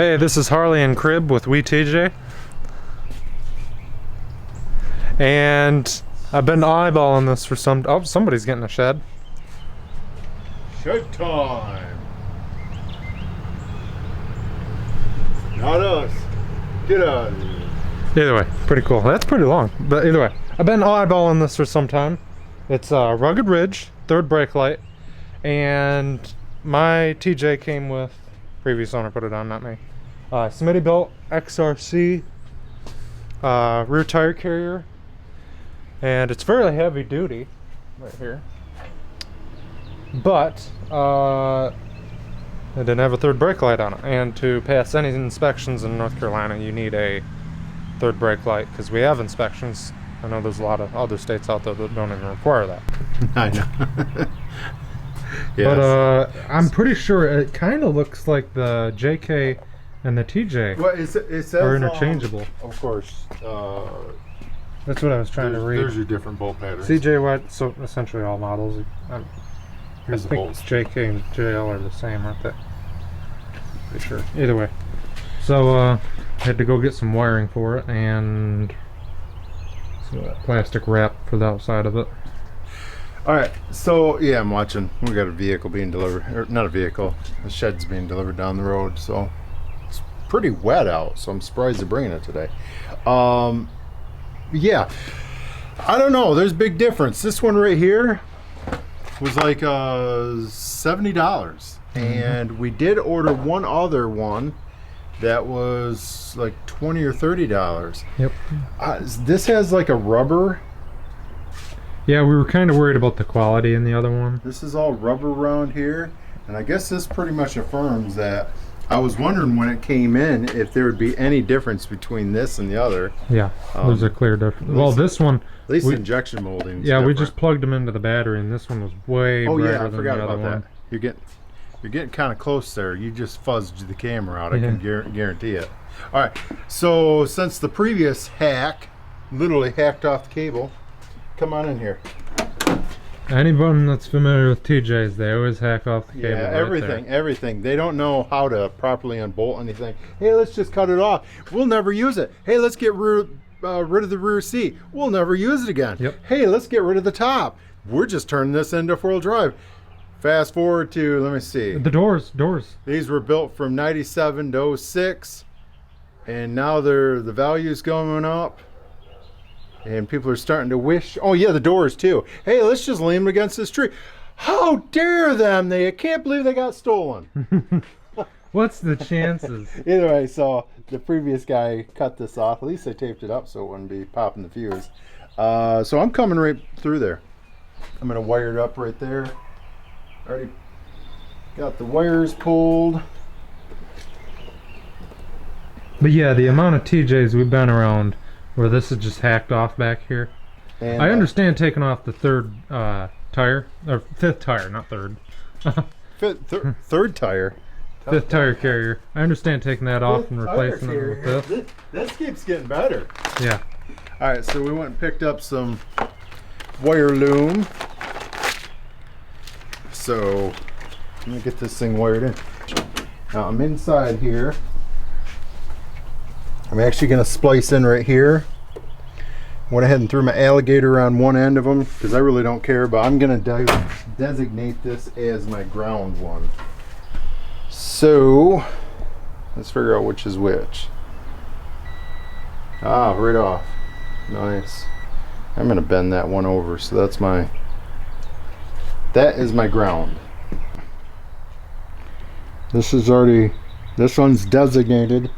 Hey, this is Harley and Crib with TJ. And I've been eyeballing this for some... Oh, somebody's getting a shed. Shed time! Not us. Get out of here. Either way, pretty cool. That's pretty long. But either way, I've been eyeballing this for some time. It's a Rugged Ridge, third brake light. And my TJ came with... Previous owner put it on, not me. Smitty built XRC rear tire carrier. And it's fairly heavy duty right here. But it didn't have a third brake light on it. And to pass any inspections in North Carolina, you need a third brake light because we have inspections. I know there's a lot of other states out there that don't even require that. I know. Yes. But I'm pretty sure it kind of looks like the JK and the TJ it says, are interchangeable. Of course. That's what I was trying to read. There's your different bolt patterns. CJY, so essentially all models. Here's I the think bolts. JK and JL are the same, aren't they? Pretty sure. Either way. So I had to go get some wiring for it and some plastic wrap for the outside of it. Alright, so yeah, I'm watching. We got a vehicle being delivered, or not a vehicle, a shed's being delivered down the road, so it's pretty wet out, so I'm surprised they're bringing it today. Yeah, I don't know, there's a big difference. This one right here was like $70, and we did order one other one that was like $20 or $30. Yep. This has like a rubber. Yeah, we were kind of worried about the quality in the other one. This is all rubber around here, and I guess this pretty much affirms that. I was wondering when it came in if there would be any difference between this and the other. Yeah, there's a clear difference. Well, this one... At least injection molding. Yeah, we just plugged them into the battery, and this one was way brighter than the other one. You're getting kind of close there. You just fuzzed the camera out. I can guarantee it. All right, so since the previous hack literally hacked off the cable, come on in here. Anyone that's familiar with TJs, they always hack off the cable. Yeah, everything. They don't know how to properly unbolt anything. Hey, let's just cut it off. We'll never use it. Hey, let's get rid of the rear seat. We'll never use it again. Yep. Hey, let's get rid of the top. We're just turning this into four-wheel drive. Fast forward to, let me see. The doors. These were built from 97 to 06, and now the value's going up. And people are starting to wish, oh yeah, the doors too. Hey, let's just lean them against this tree. How dare them? I can't believe they got stolen. What's the chances? Either way, so the previous guy cut this off. At least they taped it up so it wouldn't be popping the fuse. So I'm coming right through there. I'm gonna wire it up right there. Already got the wires pulled. But yeah, the amount of TJs we've been around where this is just hacked off back here. And I understand taking off the third tire, or fifth tire, not third. Third tire. Fifth tire carrier. I understand taking that off and replacing it with this. This keeps getting better. Yeah. All right, so we went and picked up some wire loom. So let me get this thing wired in. Now I'm inside here. I'm actually going to splice in right here. Went ahead and threw my alligator around one end of them because I really don't care, but I'm going to designate this as my ground one. So let's figure out which is which. Ah, right off. Nice. I'm going to bend that one over, so that is my ground. This one's designated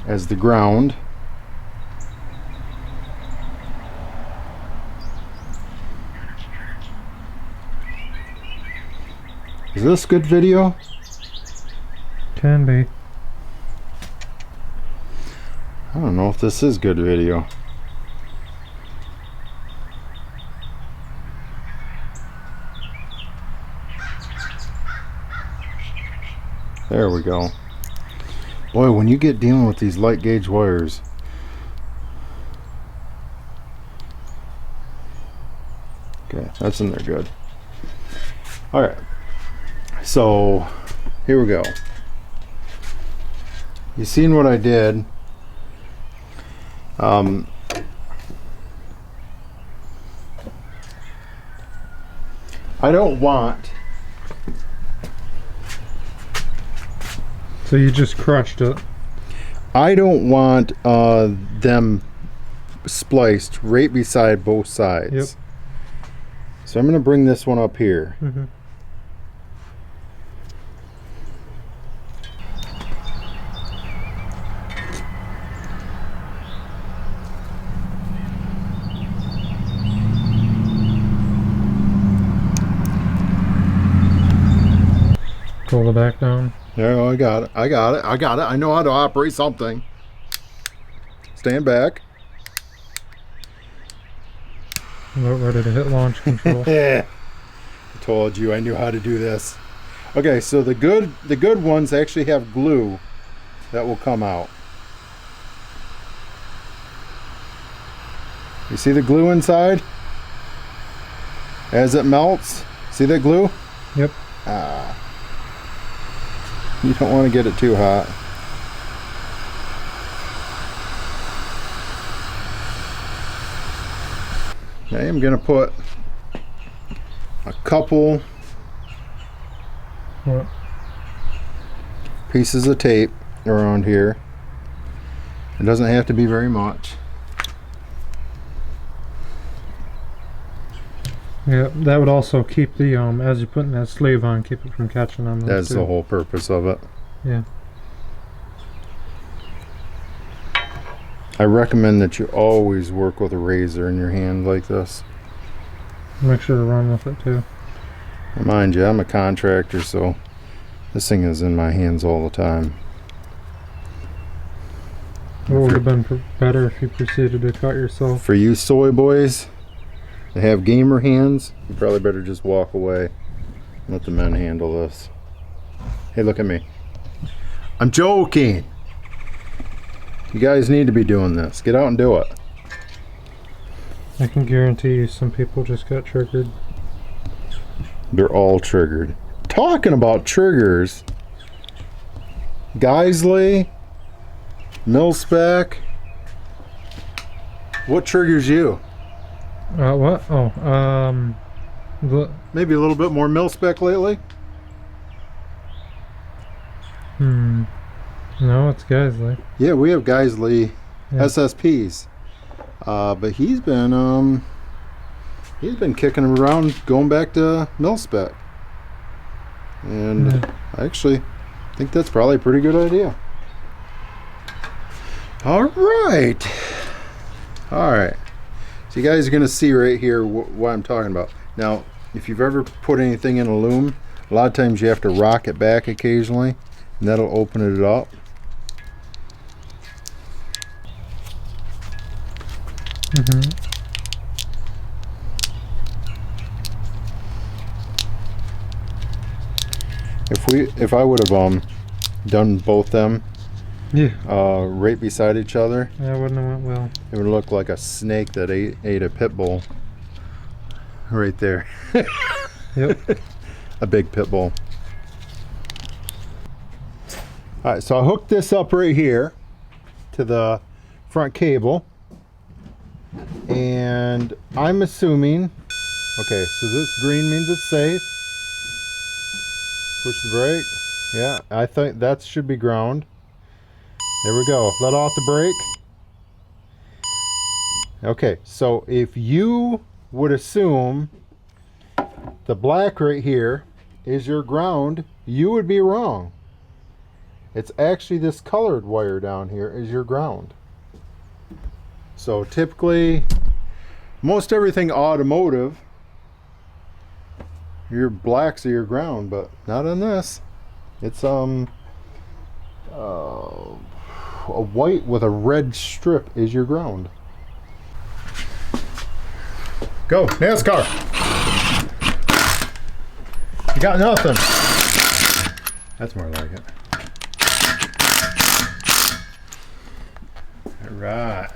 as the ground. Is this good video? Can be. I don't know if this is good video. There we go. Boy, when you get dealing with these light gauge wires, okay, that's in there good. All right, so here we go. You seen what I did? I don't want. So you just crushed it. I don't want them spliced right beside both sides. Yep. So I'm going to bring this one up here. Mm-hmm. Pull the back down. Yeah, I got it. I got it. I got it. I know how to operate something. Stand back. About ready to hit launch control. I told you I knew how to do this. Okay, so the good ones actually have glue that will come out. You see the glue inside? As it melts, see that glue? Yep. You don't want to get it too hot. I am going to put a couple What? pieces of tape around here. It doesn't have to be very much. Yeah, that would also keep the as you're putting that sleeve on, keep it from catching on those That's too. the whole purpose of it. Yeah. I recommend that you always work with a razor in your hand like this. Make sure to run with it too. Mind you, I'm a contractor, so this thing is in my hands all the time. What would have been better if you proceeded to cut yourself? For you soy boys that have gamer hands, you probably better just walk away and let the men handle this. Hey, look at me. I'm joking. You guys need to be doing this. Get out and do it. I can guarantee you some people just got triggered. They're all triggered. Talking about triggers, Geisley, Mil-Spec, what triggers you? What? Oh, Maybe a little bit more Mil-Spec lately? no, it's Geisley. Yeah, we have Geisley Yeah. SSPs. But he's been kicking them around, going back to Mil-Spec. And Yeah. I actually think that's probably a pretty good idea. All right. So you guys are going to see right here what I'm talking about. Now, if you've ever put anything in a loom, a lot of times you have to rock it back occasionally, and that'll open it up. Mm-hmm. If I would have done both them Yeah. right beside each other, That wouldn't have went well. it would look like a snake that ate a pit bull. Right there. Yep. A big pit bull. Alright, so I hooked this up right here to the front cable. And I'm assuming, okay, so this green means it's safe. Push the brake. Yeah, I think that should be ground. There we go. Let off the brake. Okay, so if you would assume the black right here is your ground, you would be wrong. It's actually this colored wire down here is your ground. So typically, most everything automotive, your blacks are your ground, but not on this. It's a white with a red strip is your ground. Go, NASCAR. You got nothing. That's more like it. All right.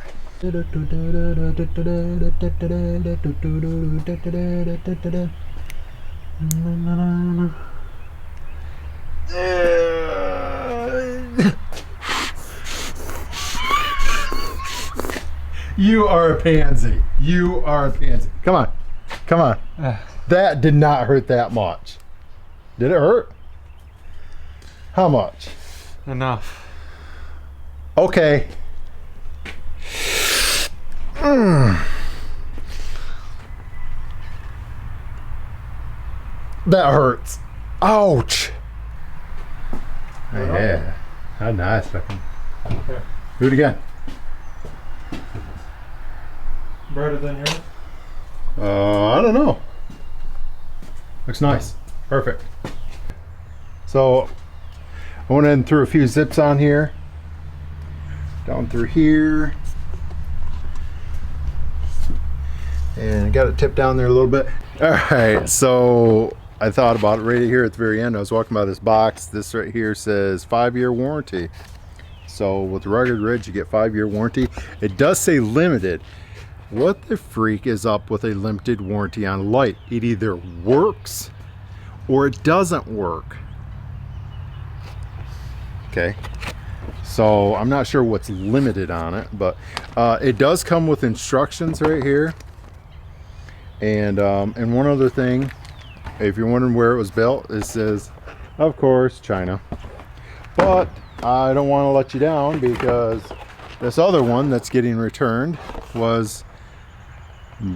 You are a pansy. You are a pansy. Come on. Come on. That did not hurt that much. Did it hurt? How much? Enough. Okay. That hurts. Ouch. Yeah. How nice looking. Okay. Do it again. Brighter than yours? I don't know. Looks nice. Perfect. So I went in and threw a few zips on here. Down through here. And got it tipped down there a little bit. Alright, so I thought about it right here at the very end. I was walking by this box. This right here says 5-year warranty. So with the Rugged Ridge, you get 5-year warranty. It does say limited. What the freak is up with a limited warranty on light? It either works or it doesn't work. Okay, so I'm not sure what's limited on it, but it does come with instructions right here. And one other thing, if you're wondering where it was built, it says, of course, China. But I don't want to let you down, because this other one that's getting returned was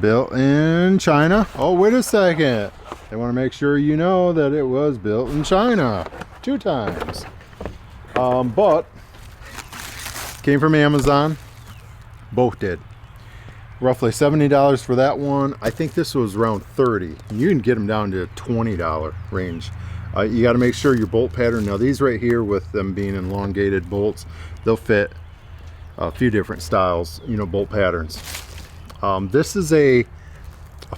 built in China. Oh, wait a second. They want to make sure you know that it was built in China 2 times. But came from Amazon. Both did. Roughly $70 for that one. I think this was around $30. And you can get them down to $20 range. You got to make sure your bolt pattern. Now these right here, with them being elongated bolts, they'll fit a few different styles, you know, bolt patterns. This is a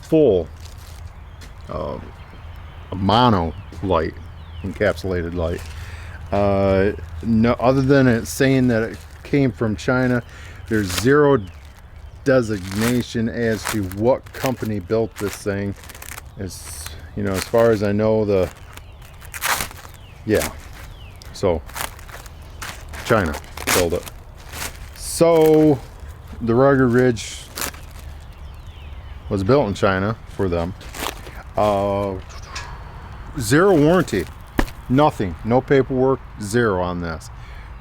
full a mono light, encapsulated light. No, other than it saying that it came from China, there's zero designation as to what company built this thing. As you know, as far as I know, so China built it. So the Rugged Ridge was built in China for them. Zero warranty, nothing, no paperwork, zero on this.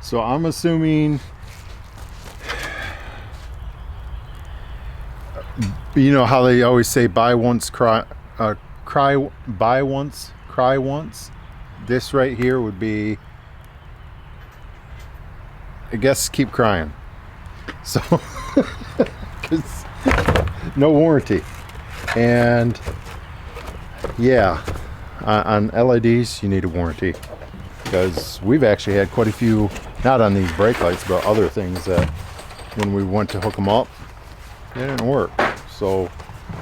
So I'm assuming, you know how they always say buy once, buy once, cry once. This right here would be, I guess, keep crying. So 'cause no warranty. And yeah, on LEDs you need a warranty, because we've actually had quite a few, not on these brake lights, but other things, that when we went to hook them up, they didn't work. So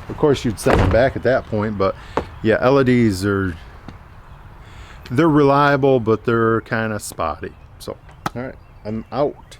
of course you'd send them back at that point. But yeah, LEDs they're reliable, but they're kind of spotty. So all right, I'm out.